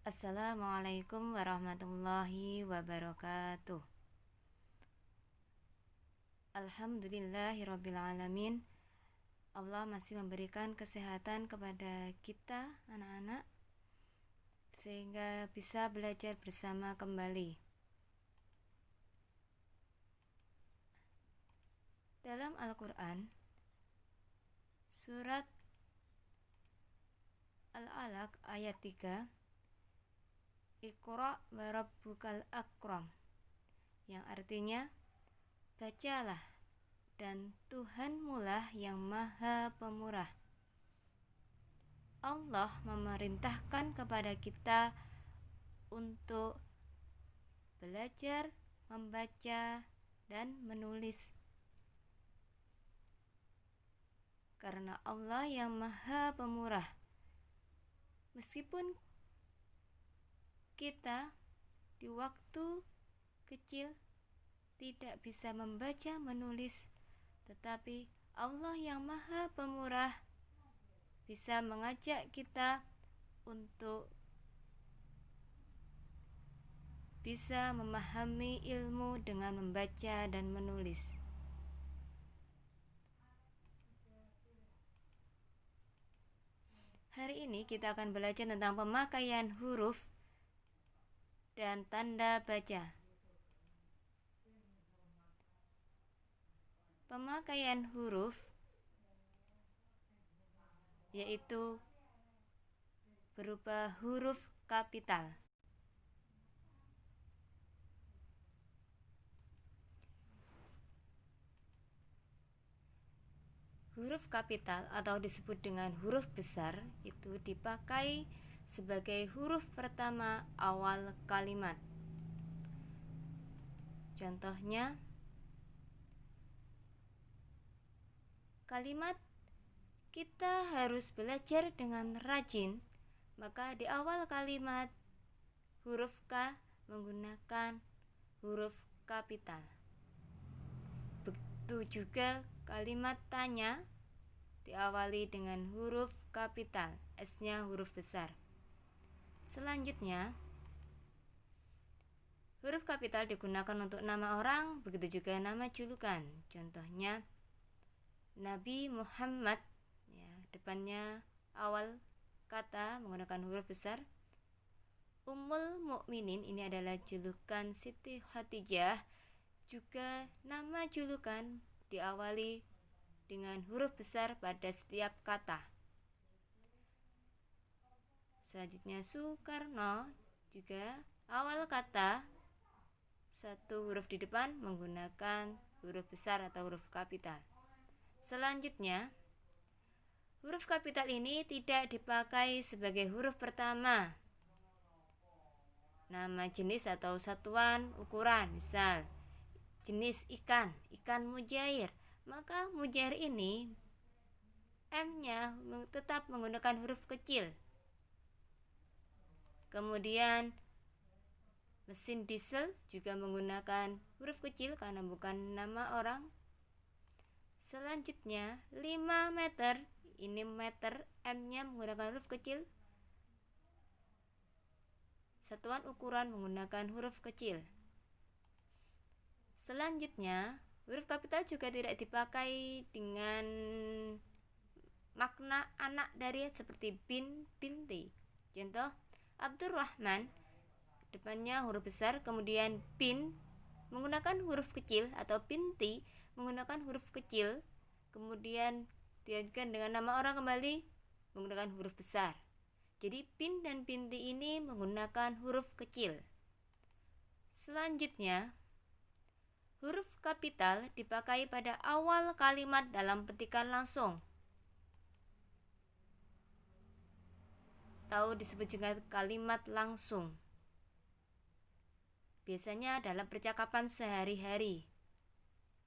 Assalamualaikum warahmatullahi wabarakatuh. Alhamdulillahirrabbilalamin. Allah masih memberikan kesehatan kepada kita anak-anak sehingga bisa belajar bersama kembali. Dalam Al-Quran, surat Al-Alaq ayat 3, Iqra wa rabbukal akram, yang artinya bacalah dan Tuhanmulah yang maha pemurah. Allah memerintahkan kepada kita untuk belajar, membaca, dan menulis. Karena Allah yang maha pemurah, meskipun kita di waktu kecil tidak bisa membaca menulis, tetapi Allah yang maha pemurah bisa mengajak kita untuk bisa memahami ilmu dengan membaca dan menulis. Hari ini kita akan belajar tentang pemakaian huruf dan tanda baca. Pemakaian huruf yaitu berupa huruf kapital. Huruf kapital atau disebut dengan huruf besar itu dipakai sebagai huruf pertama awal kalimat. Contohnya, kalimat kita harus belajar dengan rajin, maka di awal kalimat huruf K menggunakan huruf kapital. Begitu juga kalimat tanya diawali dengan huruf kapital, S-nya huruf besar. Selanjutnya, huruf kapital digunakan untuk nama orang, begitu juga nama julukan. Contohnya, Nabi Muhammad, depannya awal kata menggunakan huruf besar. Ummul Mukminin, ini adalah julukan Siti Khadijah, juga nama julukan diawali dengan huruf besar pada setiap kata. Selanjutnya, Soekarno, juga awal kata satu huruf di depan menggunakan huruf besar atau huruf kapital. Selanjutnya, huruf kapital ini tidak dipakai sebagai huruf pertama nama jenis atau satuan ukuran, misal jenis ikan mujair, maka mujair ini M-nya tetap menggunakan huruf kecil. Kemudian mesin diesel juga menggunakan huruf kecil karena bukan nama orang. Selanjutnya 5 meter, ini meter, M-nya menggunakan huruf kecil. Satuan ukuran menggunakan huruf kecil. Selanjutnya, huruf kapital juga tidak dipakai dengan makna anak dari seperti bin, binti. Contoh, Abdurrahman, depannya huruf besar, kemudian bin menggunakan huruf kecil, atau binti menggunakan huruf kecil, kemudian dilanjutkan dengan nama orang kembali menggunakan huruf besar. Jadi bin dan binti ini menggunakan huruf kecil. Selanjutnya, huruf kapital dipakai pada awal kalimat dalam petikan langsung, atau disebut juga kalimat langsung. Biasanya dalam percakapan sehari-hari.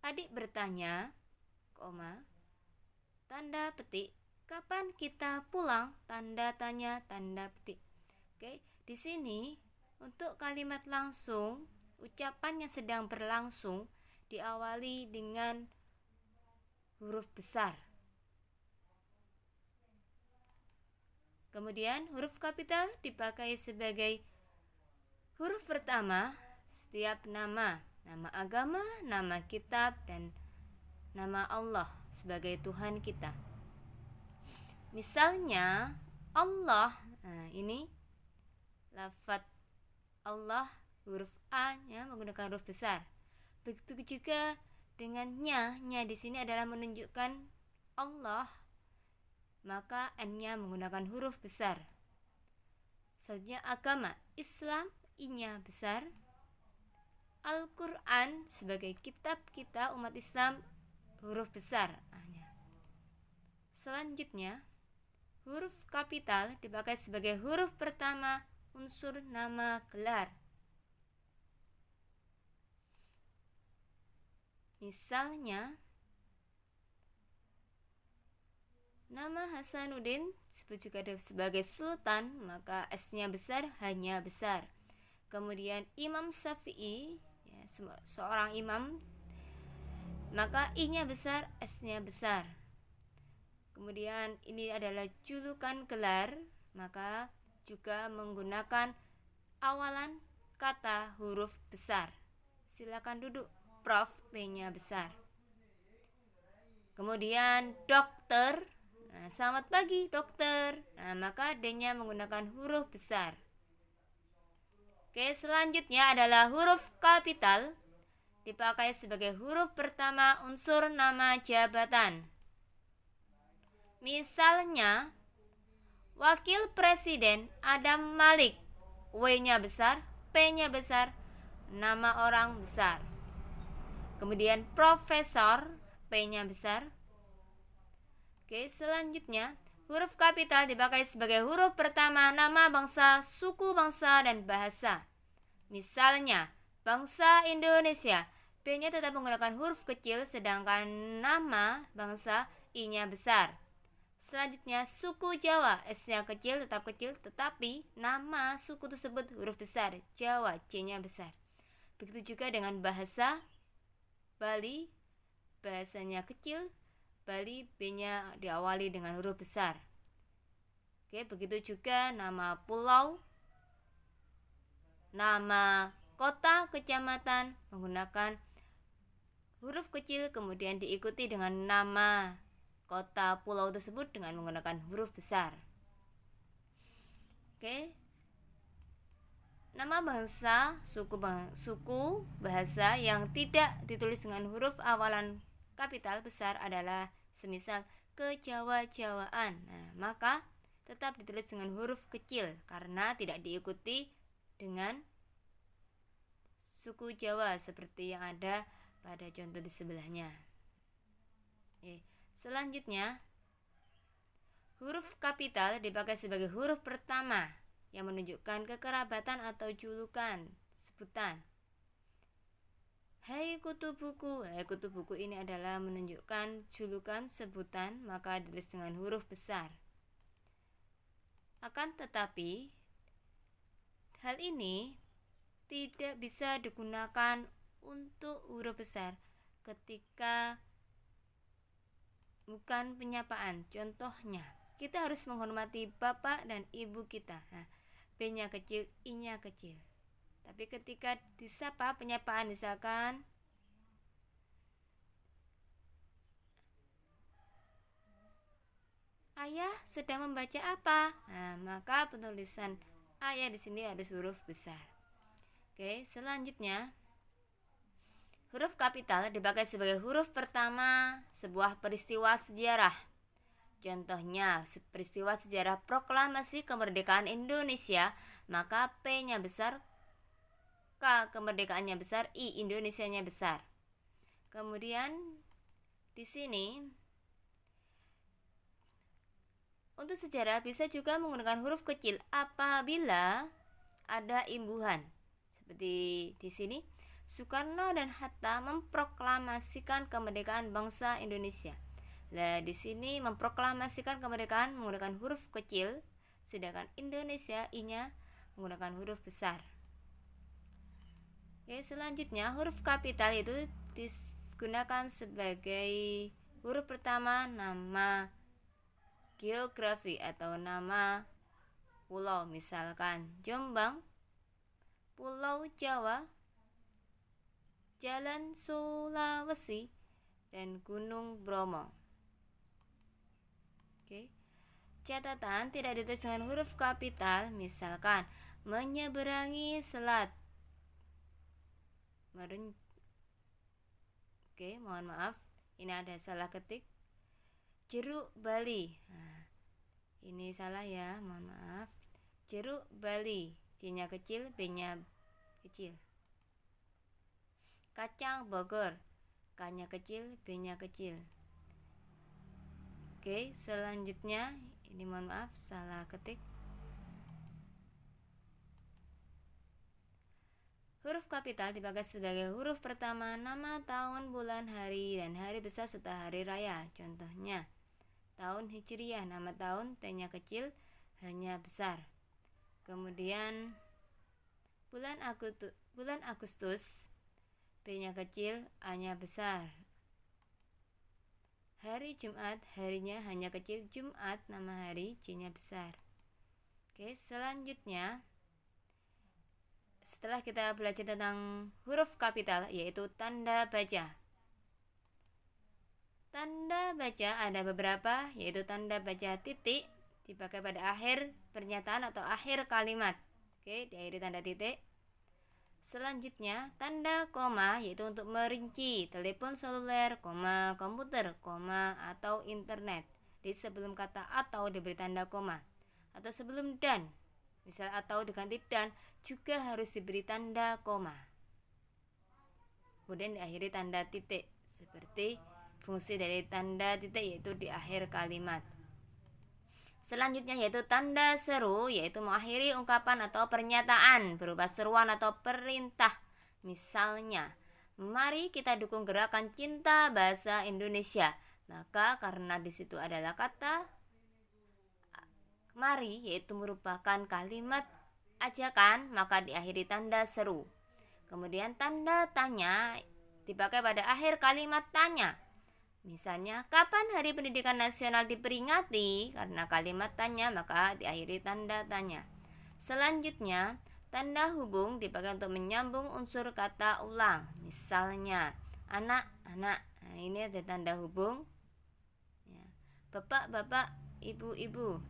Adik bertanya, tanda petik, kapan kita pulang? Tanda tanya, tanda petik. Oke, di sini untuk kalimat langsung, ucapan yang sedang berlangsung diawali dengan huruf besar. Kemudian huruf kapital dipakai sebagai huruf pertama setiap nama agama, nama kitab, dan nama Allah sebagai Tuhan kita. Misalnya Allah, nah ini lafaz Allah huruf A nya menggunakan huruf besar. Begitu juga dengan nya di sini adalah menunjukkan Allah, maka N-nya menggunakan huruf besar. Selanjutnya agama Islam, I-nya besar. Al-Quran sebagai kitab kita umat Islam, huruf besar A-nya. Selanjutnya huruf kapital dipakai sebagai huruf pertama unsur nama gelar. Misalnya nama Hasanuddin disebut juga sebagai sultan, maka S-nya besar, H-nya besar. Kemudian Imam Syafi'i, ya, seorang imam, maka I-nya besar, S-nya besar. Kemudian ini adalah julukan gelar, maka juga menggunakan awalan kata huruf besar. Silakan duduk, Prof. P-nya besar. Kemudian dokter, nah, selamat pagi dokter, nah, maka D-nya menggunakan huruf besar. Oke, selanjutnya adalah huruf kapital dipakai sebagai huruf pertama unsur nama jabatan. Misalnya Wakil Presiden Adam Malik, W-nya besar, P-nya besar, nama orang besar. Kemudian Profesor, P-nya besar. Oke, selanjutnya huruf kapital dipakai sebagai huruf pertama nama bangsa, suku bangsa, dan bahasa. Misalnya bangsa Indonesia, B-nya tetap menggunakan huruf kecil, sedangkan nama bangsa I-nya besar. Selanjutnya suku Jawa, S-nya kecil, tetap kecil, tetapi nama suku tersebut huruf besar, Jawa, C-nya besar. Begitu juga dengan bahasa Bali, bahasanya kecil, Bali, B-nya diawali dengan huruf besar. Oke, begitu juga nama pulau, nama kota, kecamatan menggunakan huruf kecil, kemudian diikuti dengan nama kota pulau tersebut dengan menggunakan huruf besar. Oke. Nama bangsa, suku, bahasa yang tidak ditulis dengan huruf awalan kapital besar adalah semisal kejawa-jawaan. Nah, maka tetap ditulis dengan huruf kecil karena tidak diikuti dengan suku Jawa seperti yang ada pada contoh di sebelahnya. Selanjutnya, huruf kapital dipakai sebagai huruf pertama yang menunjukkan kekerabatan atau julukan, sebutan. Hai kutu buku. Hai kutu buku ini adalah menunjukkan julukan, sebutan, maka ditulis dengan huruf besar. Akan tetapi, hal ini tidak bisa digunakan untuk huruf besar ketika bukan penyapaan. Contohnya, kita harus menghormati bapak dan ibu kita. Nah, B-nya kecil, I-nya kecil. Tapi ketika disapa penyapaan, misalkan ayah sedang membaca apa? Nah, maka penulisan ayah di sini harus huruf besar. Oke, selanjutnya huruf kapital dipakai sebagai huruf pertama sebuah peristiwa sejarah. Contohnya, peristiwa sejarah proklamasi kemerdekaan Indonesia, maka P-nya besar, K kemerdekaannya besar, I Indonesianya besar. Kemudian di sini untuk sejarah bisa juga menggunakan huruf kecil apabila ada imbuhan. Seperti di sini, Soekarno dan Hatta memproklamasikan kemerdekaan bangsa Indonesia. Nah, di sini memproklamasikan kemerdekaan menggunakan huruf kecil, sedangkan Indonesia I-nya menggunakan huruf besar. Oke, selanjutnya huruf kapital itu digunakan sebagai huruf pertama nama geografi atau nama pulau, misalkan Jombang, Pulau Jawa, Jalan Sulawesi, dan Gunung Bromo. Oke. Catatan tidak ditulis dengan huruf kapital, misalkan menyeberangi selat. Oke, mohon maaf, ini ada salah ketik. Jeruk Bali. Nah, ini salah ya, mohon maaf. Jeruk Bali, C-nya kecil, B-nya kecil. Kacang Bogor, K-nya kecil, B-nya kecil. Oke, selanjutnya ini mohon maaf, salah ketik. Huruf kapital dipakai sebagai huruf pertama nama, tahun, bulan, hari, dan hari besar serta hari raya. Contohnya, tahun Hijriah, nama tahun, T-nya kecil, H-nya besar. Kemudian bulan Agustus, B-nya kecil, A-nya besar. Hari Jumat, harinya hanya kecil, Jumat, nama hari, J-nya besar. Oke, selanjutnya setelah kita belajar tentang huruf kapital, yaitu tanda baca. Tanda baca ada beberapa, yaitu tanda baca titik dipakai pada akhir pernyataan atau akhir kalimat. Oke, diakhiri tanda titik. Selanjutnya, tanda koma, yaitu untuk merinci telepon seluler, koma, komputer, koma, atau internet. Di sebelum kata atau diberi tanda koma, atau sebelum dan, misal atau diganti dan, juga harus diberi tanda koma. Kemudian diakhiri tanda titik, seperti fungsi dari tanda titik, yaitu di akhir kalimat. Selanjutnya yaitu tanda seru, yaitu mengakhiri ungkapan atau pernyataan berupa seruan atau perintah. Misalnya, mari kita dukung gerakan cinta bahasa Indonesia. Maka karena di situ adalah kata mari, yaitu merupakan kalimat ajakan, maka diakhiri tanda seru. Kemudian tanda tanya dipakai pada akhir kalimat tanya. Misalnya, kapan Hari Pendidikan Nasional diperingati? Karena kalimat tanya, maka diakhiri tanda tanya. Selanjutnya, tanda hubung dipakai untuk menyambung unsur kata ulang. Misalnya, anak, anak. Nah, ini ada tanda hubung. Bapak, bapak, ibu, ibu.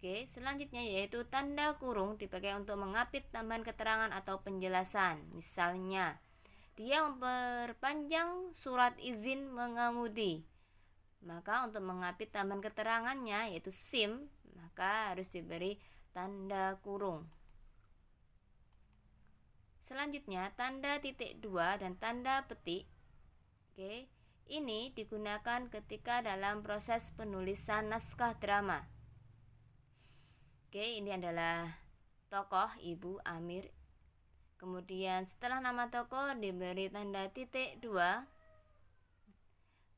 Oke, selanjutnya yaitu tanda kurung dipakai untuk mengapit tambahan keterangan atau penjelasan. Misalnya, dia memperpanjang surat izin mengemudi. Maka untuk mengapit tambahan keterangannya yaitu SIM, maka harus diberi tanda kurung. Selanjutnya, tanda titik 2 dan tanda petik. Oke, ini digunakan ketika dalam proses penulisan naskah drama. Oke, ini adalah tokoh Ibu Amir. Kemudian setelah nama tokoh diberi tanda titik 2.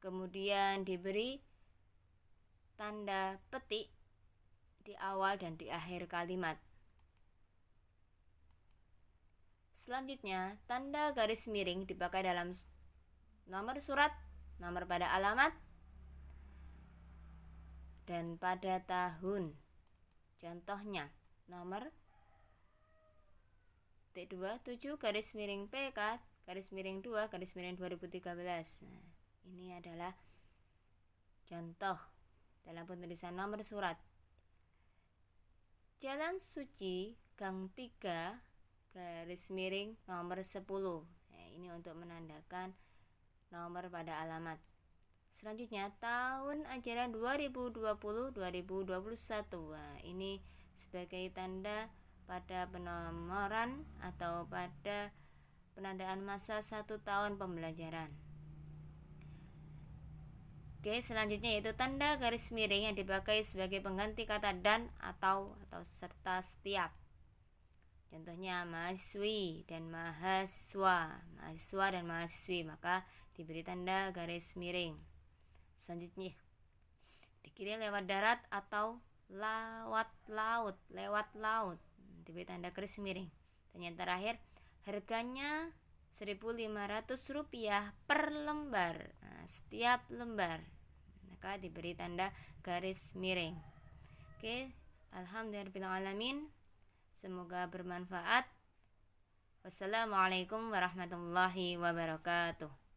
Kemudian diberi tanda petik di awal dan di akhir kalimat. Selanjutnya, tanda garis miring dipakai dalam nomor surat, nomor pada alamat, dan pada tahun. Contohnya, nomor T27 garis miring PK garis miring 2 garis miring 2013. Nah, ini adalah contoh dalam penulisan nomor surat. Jalan Suci Gang 3 garis miring nomor 10. Nah, ini untuk menandakan nomor pada alamat. Selanjutnya, tahun ajaran 2020-2021. Nah, ini sebagai tanda pada penomoran atau pada penandaan masa 1 tahun pembelajaran. Oke, selanjutnya yaitu tanda garis miring yang dipakai sebagai pengganti kata dan atau serta setiap. Contohnya mahasiswi dan mahasiswa, mahasiswa dan mahasiswi, maka diberi tanda garis miring. Selanjutnya, dikirim lewat darat atau lewat laut, diberi tanda garis miring. Dan yang terakhir, harganya Rp1.500 per lembar. Nah, setiap lembar, maka diberi tanda garis miring. Oke, Alhamdulillahirrahmanirrahim. Semoga bermanfaat. Wassalamualaikum warahmatullahi wabarakatuh.